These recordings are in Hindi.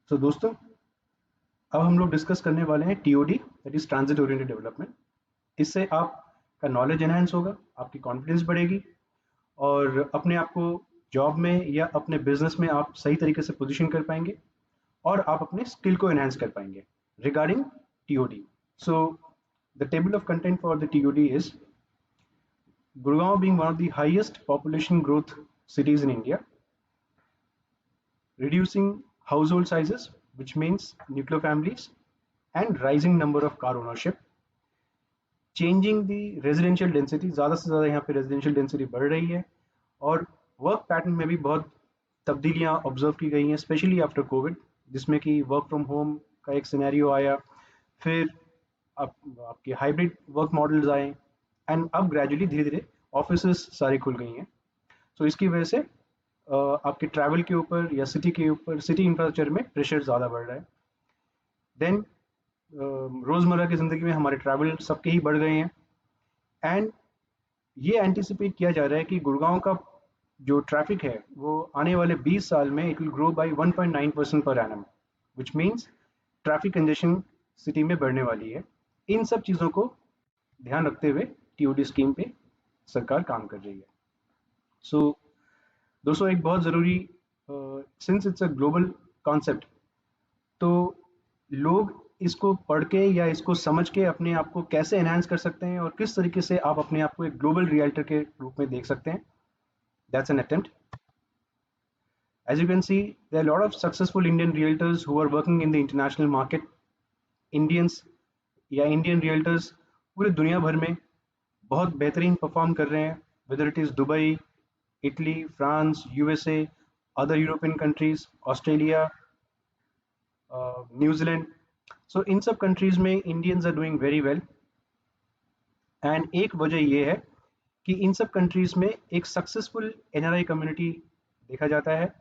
तो दोस्तों, अब हम लोग डिस्कस करने वाले हैं TOD, that is transit oriented development. इससे आपका नॉलेज एनहांस होगा, आपकी कॉन्फिडेंस बढ़ेगी और अपने आप को जॉब में या अपने बिजनेस में आप सही तरीके से पोजीशन कर पाएंगे और आप अपने स्किल को एनहांस कर पाएंगे regarding TOD. So the table of content for the TOD is Gurgaon being one of the highest population growth cities in India, reducing household sizes, which means nuclear families, and rising number of car ownership, changing the residential density, ज़्यादा से ज़्यादा यहाँ पे residential density बढ़ रही है और वर्क पैटर्न में भी बहुत तब्दीलियाँ ऑब्जर्व की गई हैं, स्पेशली आफ्टर कोविड, जिसमें कि वर्क फ्रॉम होम का एक सिनेरियो आया, फिर आपके हाइब्रिड वर्क मॉडल्स आए एंड अब ग्रेजुअली धीरे धीरे ऑफिसेस सारी खुल गई हैं। तो इसकी वजह से आपके ट्रैवल के ऊपर या सिटी के ऊपर, सिटी इंफ्रास्ट्रक्चर में प्रेशर ज़्यादा बढ़ रहा है। देन रोज़मर्रा की ज़िंदगी में हमारे ट्रैवल सबके ही बढ़ गए हैं एंड ये एंटिसिपेट किया जा रहा है कि गुड़गांव का जो ट्रैफिक है वो आने वाले 20 साल में it will grow by 1.9% per annum, which means traffic congestion city में बढ़ने वाली है। इन सब चीज़ों को ध्यान रखते हुए टीओडी स्कीम पे सरकार काम कर रही है। सो दोस्तों, एक बहुत ज़रूरी, since it's a global concept, तो लोग इसको पढ़ के या इसको समझ के अपने आप को कैसे एनहांस कर सकते हैं और किस तरीके से आप अपने आप को एक ग्लोबल रियल्टर के रूप में देख सकते हैं, that's an attempt. As you can see, there are a lot of successful Indian realtors who are working in the international market. Indians या Indian realtors पूरे दुनिया भर में बहुत बेहतरीन परफॉर्म कर रहे हैं, whether it is Dubai, Italy, France, USA, other European countries, Australia, New Zealand. So इन सब कंट्रीज में Indians are doing very well and एक वजह ये है कि इन सब कंट्रीज में एक सक्सेसफुल एनआरआई कम्युनिटी देखा जाता है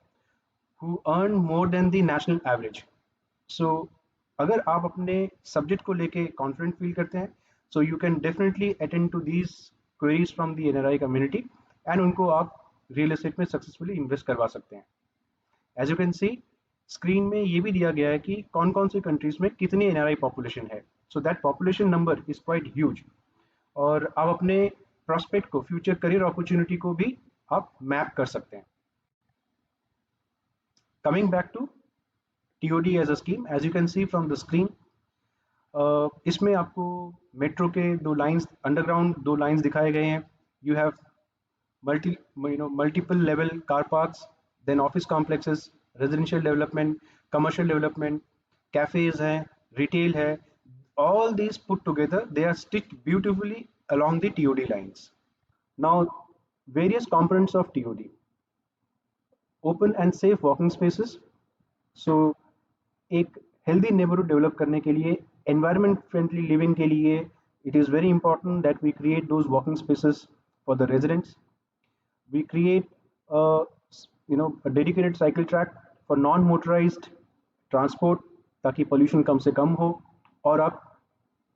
who earn more than the national average. So अगर आप अपने सब्जेक्ट को लेके कॉन्फिडेंट फील करते हैं, so you can definitely attend to these queries from the NRI community and उनको आप रियल एस्टेट में सक्सेसफुली इन्वेस्ट करवा सकते हैं। As you can see, screen में ये भी दिया गया है कि कौन कौन सी कंट्रीज में कितनी एनआरआई पॉपुलेशन है। So that population number is quite huge और आप अपने प्रॉस्पेक्ट को, फ्यूचर करियर अपॉर्चुनिटी को भी आप मैप कर सकते हैं। Coming back to TOD as a scheme, as you can see from the screen, इसमें आपको मेट्रो के दो लाइंस, अंडरग्राउंड दो लाइंस दिखाए गए हैं। You have multiple level car parks, then office complexes, residential development, commercial development, cafes हैं, रिटेल है, all these put together they are stitched beautifully along the TOD lines. Now, various components of TOD: open and safe walking spaces. So एक हेल्दी नेबरहुड डेवलप करने के लिए, एनवायरमेंट फ्रेंडली लिविंग के लिए, it is very important that we create those walking spaces for the residents. We create a dedicated cycle track for non motorized transport ताकि पोल्यूशन कम से कम हो। और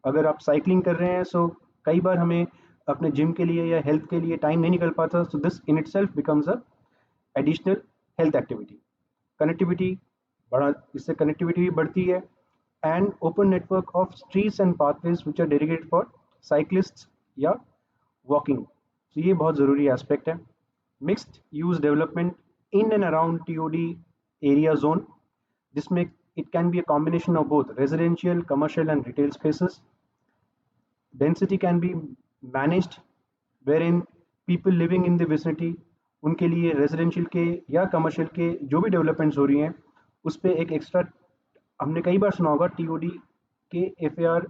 अगर आप साइकिलिंग कर रहे हैं, सो कई बार हमें अपने जिम के लिए या हेल्थ के लिए टाइम नहीं निकल पाता, so this in itself becomes a additional health activity. Connectivity बढ़ा, इससे कनेक्टिविटी भी बढ़ती है and open network of streets and pathways which are dedicated for cyclists या वॉकिंग। तो ये बहुत ज़रूरी एस्पेक्ट है। Mixed use development in and around TOD area zone, जिसमें it can be a combination of both residential, commercial and retail spaces. Density can be managed wherein people living in the vicinity, उनके लिए रेजिडेंशियल के या कमर्शियल के जो भी डेवलपमेंट्स हो रही हैं उस पर एक एक्स्ट्रा, हमने कई बार सुना होगा टीओडी के एफएआर,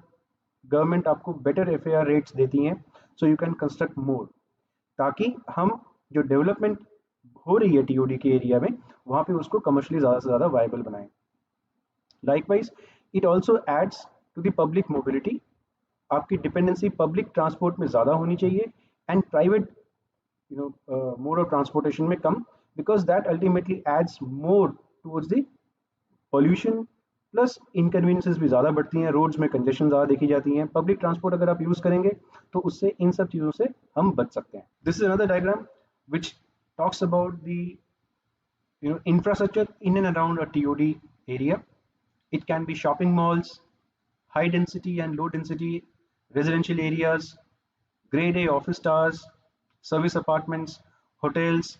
गवर्नमेंट आपको बेटर एफएआर रेट्स देती हैं, सो यू कैन कंस्ट्रक्ट मोर, ताकि हम जो डेवलपमेंट हो रही है टीओडी के एरिया में वहाँ पे उसको कमर्शियली ज़्यादा से ज़्यादा वायबल बनाएं। Likewise, it also adds to the public mobility. आपकी डिपेंडेंसी पब्लिक ट्रांसपोर्ट में ज़्यादा होनी चाहिए and private mode of transportation में कम, because that ultimately adds more towards the pollution, plus inconveniences भी ज़्यादा बढ़ती हैं, रोड्स में कंजेशन ज़्यादा देखी जाती हैं। पब्लिक ट्रांसपोर्ट अगर आप यूज़ करेंगे तो उससे इन सब चीज़ों से हम बच सकते हैं। This is another diagram which talks about the infrastructure in and around a TOD area. It can be shopping malls, high density and low density residential areas, grade A office towers, service apartments, hotels,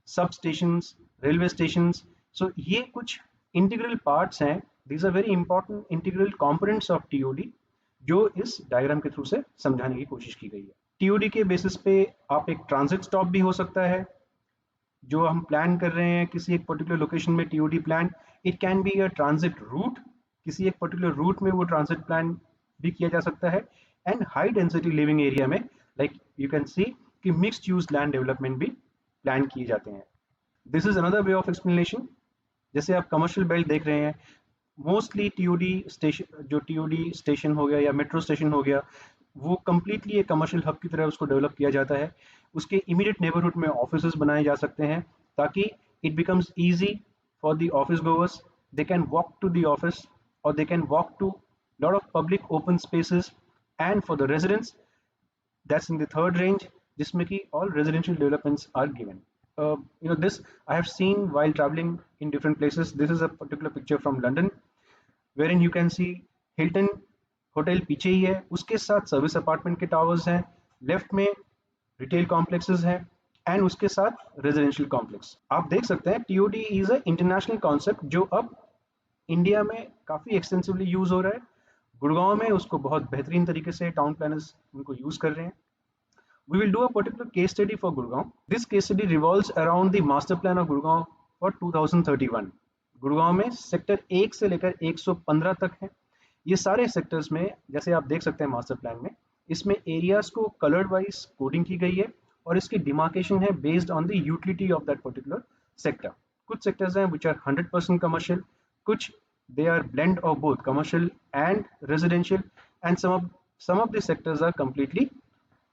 सब स्टेशंस, रेलवे स्टेशंस. सो ये कुछ इंटीग्रल पार्ट्स हैं. These are very important integral components of TOD जो इस डायग्राम के थ्रू से समझाने की कोशिश की गई है. टीओडी के बेसिस पे आप एक ट्रांजिट स्टॉप भी हो सकता है. जो हम प्लान कर रहे हैं किसी एक पर्टिकुलर लोकेशन में TOD plan, it can be a transit route. किसी एक पर्टिकुलर रूट में वो ट्रांजिट प्लान भी किया जा सकता है. And high density living area में लाइक यू कैन सी कि मिक्स्ड यूज लैंड डेवलपमेंट भी प्लान किए जाते हैं. This is another way of explanation. जैसे आप कमर्शियल बेल्ट देख रहे हैं, मोस्टली टीओडी स्टेशन, जो टीओडी स्टेशन हो गया या मेट्रो स्टेशन हो गया, वो कम्प्लीटली एक कमर्शियल हब की तरह उसको डेवलप किया जाता है. उसके इमीडिएट नेबरहुड में ऑफिसेज बनाए जा सकते हैं ताकि it becomes easy for the office goers. They can walk to the office और they can walk to lot of public open spaces. And for the residents, that's in the third range, जिसमें कि all residential developments are given. This I have seen while traveling in different places. This is a particular picture from London, wherein you can see Hilton hotel पीछे ही है, उसके साथ सर्विस अपार्टमेंट के टावर्स हैं, लेफ्ट में रिटेल कॉम्प्लेक्सेस हैं, एंड उसके साथ रेजिडेंशियल कॉम्प्लेक्स. आप देख सकते हैं TOD is a international concept जो अब इंडिया में काफ़ी एक्सटेंसिवली यूज हो रहा है. गुड़गांव में उसको बहुत बेहतरीन तरीके से टाउन प्लानर्स उनको यूज कर रहे हैं. We will do a particular case study for Gurgaon. This case study revolves around the master plan of Gurgaon for 2031. Gurgaon में सेक्टर 1 से लेकर 115 तक है. ये सारे सेक्टर्स में, जैसे आप देख सकते हैं मास्टर प्लान में, इसमें एरियाज को कलर्ड वाइज कोडिंग की गई है और इसकी डिमार्केशन है based on the utility of that particular sector. कुछ सेक्टर्स हैं विच आर 100% कमर्शियल, कुछ they are blend of both commercial and residential, and some of the sectors are completely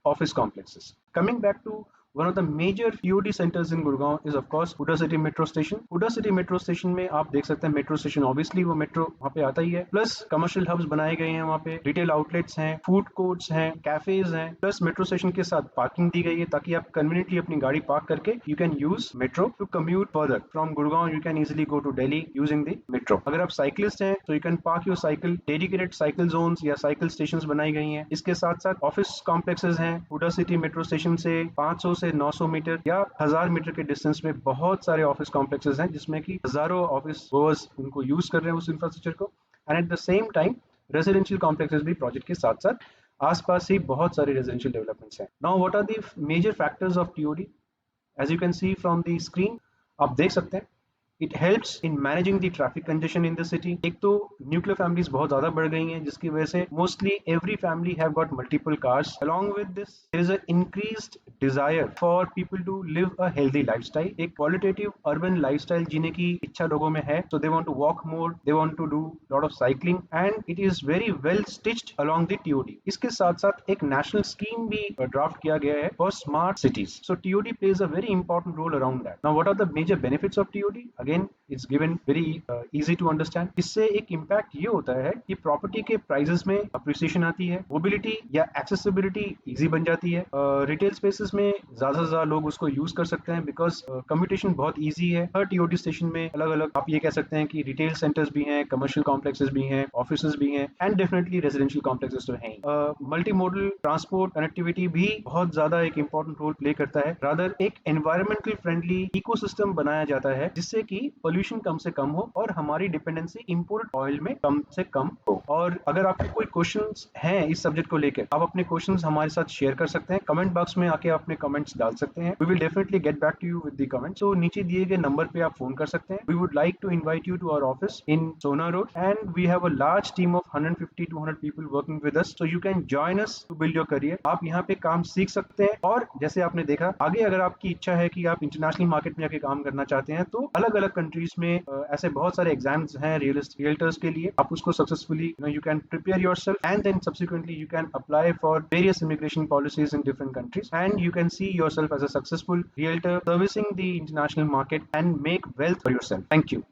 office complexes. Coming back to one of the major TOD centers in Gurgaon is of course Huda City Metro Station. Huda City Metro Station में आप देख सकते हैं मेट्रो स्टेशन, ऑब्वियसली वो मेट्रो वहाँ पे आता ही है, प्लस कमर्शियल हब्स बनाए गए हैं, वहाँ पे रिटेल आउटलेट्स हैं, फूड कोर्ट्स हैं, कैफेज हैं, प्लस मेट्रो स्टेशन के साथ पार्किंग दी गई है ताकि आप कन्वीनियंटली अपनी गाड़ी पार्क करके you can use metro to commute further from Gurgaon. You can easily go to Delhi using the metro. अगर आप साइकिलिस्ट हैं तो you can park your cycle. Dedicated cycle zones या साइकिल स्टेशन बनाई गई हैं. इसके साथ साथ ऑफिस कॉम्प्लेक्सेस हैं. हुडा सिटी मेट्रो स्टेशन से 500 से 900 मीटर या 1000 मीटर के डिस्टेंस में बहुत सारे ऑफिस कॉम्प्लेक्सेस हैं जिसमें कि हजारों ऑफिस गोवर्स उनको यूज कर रहे हैं उस इंफ्रास्ट्रक्चर को. And at the same time residential complexes भी प्रोजेक्ट के साथ साथ आसपास ही बहुत सारे रेजिडेंशियल डेवलपमेंट्स हैं. Now what are the major factors of TOD? As you can see from the screen, आप देख सकते हैं it helps in managing the traffic congestion in the city. एक तो न्यूक्लियर फैमिलीज बहुत ज्यादा बढ़ गई हैं जिसकी वजह से mostly every family have got multiple cars. Along with this there is a increased desire for people to live a healthy lifestyle. एक क्वालिटेटिव अर्बन लाइफस्टाइल जीने की इच्छा लोगों में है, so they want to walk more, they want to do lot of cycling, and it is very well stitched along the TOD. इसके साथ साथ एक नेशनल स्कीम भी ड्राफ्ट किया गया है for smart cities. So TOD plays a very important role around that. Now what are the major benefits of TOD? Again it's given very easy to understand. इससे एक इम्पैक्ट ये होता है कि प्रॉपर्टी के प्राइसेस में अप्रिसिएशन आती है, मोबिलिटी या एक्सेसिबिलिटी इजी बन जाती है, रिटेल स्पेसेस में ज्यादा से ज्यादा लोग उसको यूज कर सकते हैं बिकॉज कम्यूटेशन बहुत इजी है. हर टीओडी स्टेशन में अलग अलग आप ये कह सकते हैं कि रिटेल सेंटर्स भी हैं, कमर्शियल कॉम्प्लेक्सेस भी हैं, ऑफिसेज भी हैं, एंड डेफिनेटली रेजिडेंशियल कॉम्प्लेक्सेस तो हैं. मल्टी मॉडल ट्रांसपोर्ट कनेक्टिविटी भी बहुत ज्यादा एक इंपॉर्टेंट रोल प्ले करता है. रादर एक एनवायरमेंटल फ्रेंडली इकोसिस्टम बनाया जाता है जिससे कि पोल्यूशन कम से कम हो और हमारी डिपेंडेंसी इंपोर्ट ऑयल में कम से कम हो. और अगर आपके कोई क्वेश्चंस हैं इस सब्जेक्ट को लेकर, आप अपने क्वेश्चंस हमारे साथ शेयर कर सकते हैं. कमेंट बॉक्स में आके अपने कमेंट्स डाल सकते हैं. We will definitely get back to you with the comments. तो नीचे दिए गए नंबर पे आप फोन कर सकते हैं. We would like to invite you to our office in Sona road and we have a large team of 150 to 100 people working with us, so you can join us to build your career. आप यहाँ पे काम सीख सकते हैं और जैसे आपने देखा आगे अगर आपकी इच्छा है कि आप इंटरनेशनल मार्केट में आके काम करना चाहते हैं तो अलग अलग कंट्रीज में ऐसे बहुत सारे एग्जाम्स हैं रियल्टर्स के लिए. आप उसको successfully you can prepare yourself and then subsequently you can apply for various immigration policies in different countries and you can see yourself as a successful realtor servicing the international market and make wealth for yourself. Thank you.